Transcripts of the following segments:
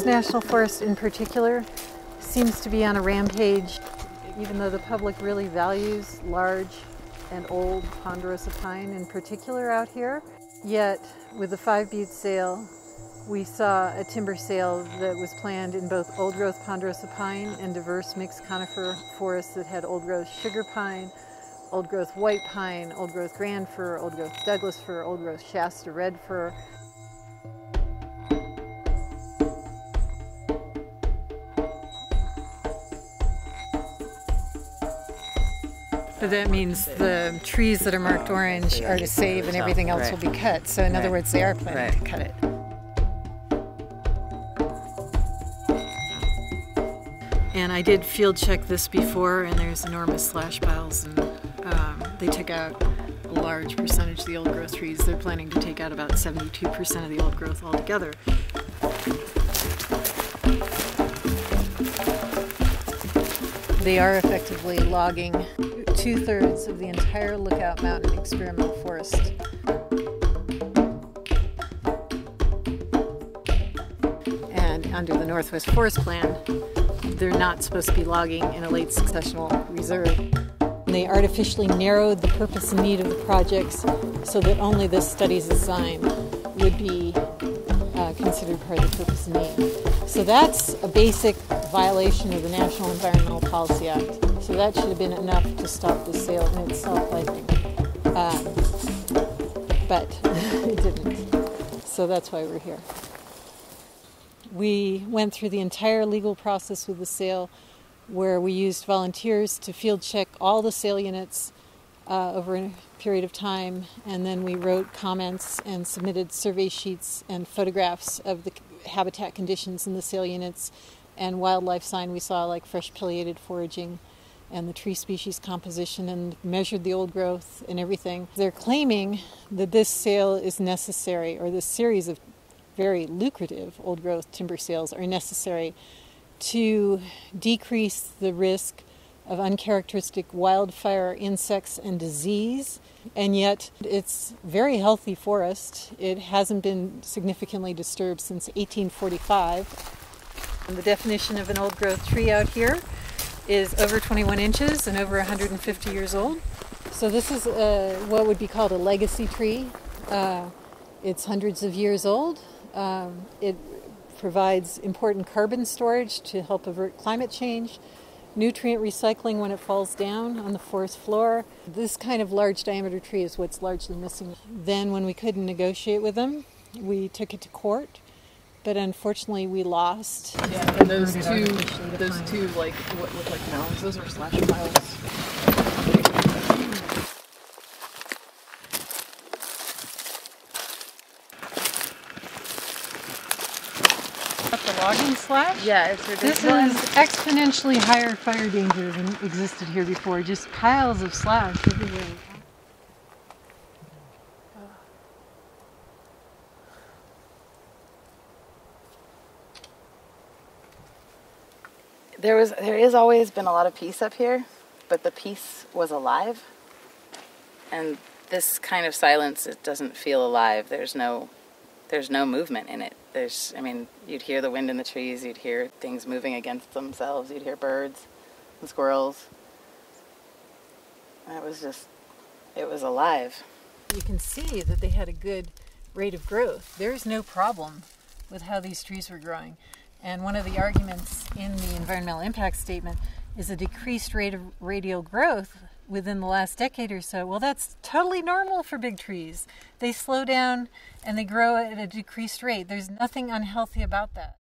Deschutes National Forest in particular seems to be on a rampage, even though the public really values large and old ponderosa pine in particular out here. Yet with the 5 butte sale, we saw a timber sale that was planned in both old-growth ponderosa pine and diverse mixed conifer forests that had old-growth sugar pine, old-growth white pine, old-growth grand fir, old-growth Douglas fir, old-growth Shasta red fir. But that means the trees that are marked orange are to save and everything else will be cut. So in other words, they are planning to cut it. And I did field check this before, and there's enormous slash piles, and they took out a large percentage of the old growth trees. They're planning to take out about 72% of the old growth altogether. They are effectively logging 2/3 of the entire Lookout Mountain experimental forest. And under the Northwest Forest Plan, they're not supposed to be logging in a late successional reserve. They artificially narrowed the purpose and need of the projects so that only this study's design would be considered part of the purpose and need. So that's a basic violation of the National Environmental Policy Act. So that should have been enough to stop the sale in itself, I think. But it didn't. So that's why we're here. We went through the entire legal process with the sale, where we used volunteers to field check all the sale units over a period of time, and then we wrote comments and submitted survey sheets and photographs of the habitat conditions in the sale units and wildlife sign we saw, like fresh pileated foraging and the tree species composition, and measured the old growth and everything. They're claiming that this sale is necessary, or this series of very lucrative old growth timber sales are necessary to decrease the risk of uncharacteristic wildfire insects and disease. And yet it's very healthy forest. It hasn't been significantly disturbed since 1845. And the definition of an old growth tree out here is over 21 inches and over 150 years old. So this is what would be called a legacy tree. It's hundreds of years old. It provides important carbon storage to help avert climate change, nutrient recycling when it falls down on the forest floor. This kind of large diameter tree is what's largely missing. Then when we couldn't negotiate with them, we took it to court, but unfortunately we lost. Yeah, and those two like what look like mounds, those are slash piles. The logging slash? Yeah, it's ridiculous. This is exponentially higher fire danger than existed here before. Just piles of slash everywhere. There is always been a lot of peace up here, but the peace was alive. And this kind of silence, it doesn't feel alive. There's no movement in it. You'd hear the wind in the trees, you'd hear things moving against themselves, you'd hear birds and squirrels. And it was alive. You can see that they had a good rate of growth. There's no problem with how these trees were growing. And one of the arguments in the environmental impact statement is a decreased rate of radial growth within the last decade or so. Well, that's totally normal for big trees. They slow down and they grow at a decreased rate. There's nothing unhealthy about that.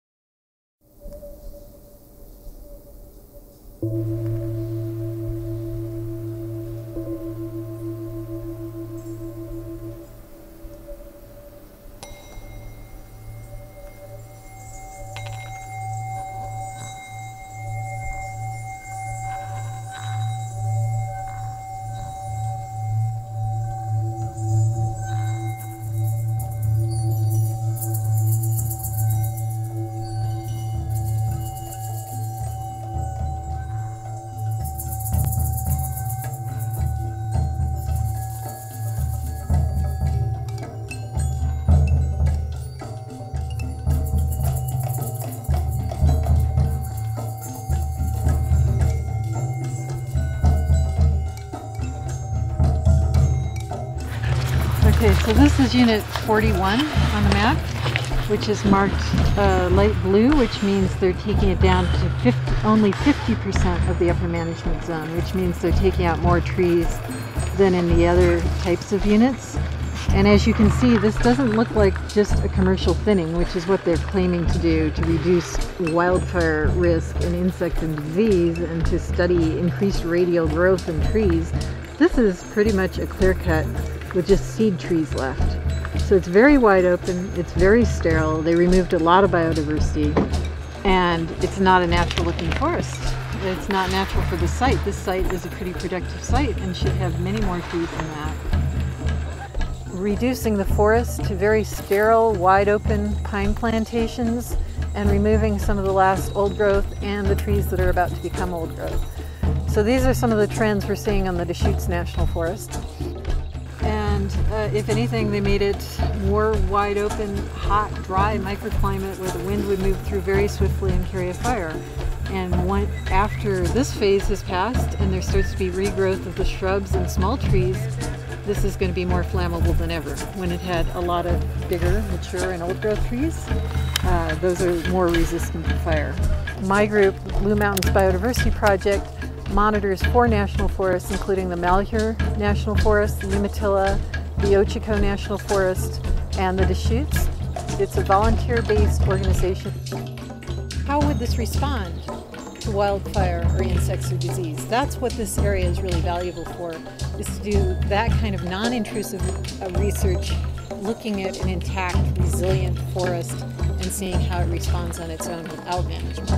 So this is unit 41 on the map, which is marked light blue, which means they're taking it down to only 50% of the upper management zone, which means they're taking out more trees than in the other types of units. And as you can see, this doesn't look like just a commercial thinning, which is what they're claiming to do to reduce wildfire risk and insect and disease and to study increased radial growth in trees. This is pretty much a clear cut with just seed trees left. So it's very wide open, it's very sterile, they removed a lot of biodiversity, and it's not a natural looking forest. It's not natural for the site. This site is a pretty productive site and should have many more trees than that. Reducing the forest to very sterile, wide open pine plantations and removing some of the last old growth and the trees that are about to become old growth. So these are some of the trends we're seeing on the Deschutes National Forest. And if anything, they made it more wide open, hot, dry microclimate where the wind would move through very swiftly and carry a fire. And after this phase has passed and there starts to be regrowth of the shrubs and small trees, this is going to be more flammable than ever. When it had a lot of bigger, mature, and old growth trees, those are more resistant to fire. My group, Blue Mountains Biodiversity Project, monitors 4 national forests, including the Malheur National Forest, the Umatilla, the Ochiko National Forest, and the Deschutes. It's a volunteer-based organization. How would this respond to wildfire or insects or disease? That's what this area is really valuable for, is to do that kind of non-intrusive research, looking at an intact, resilient forest and seeing how it responds on its own without management.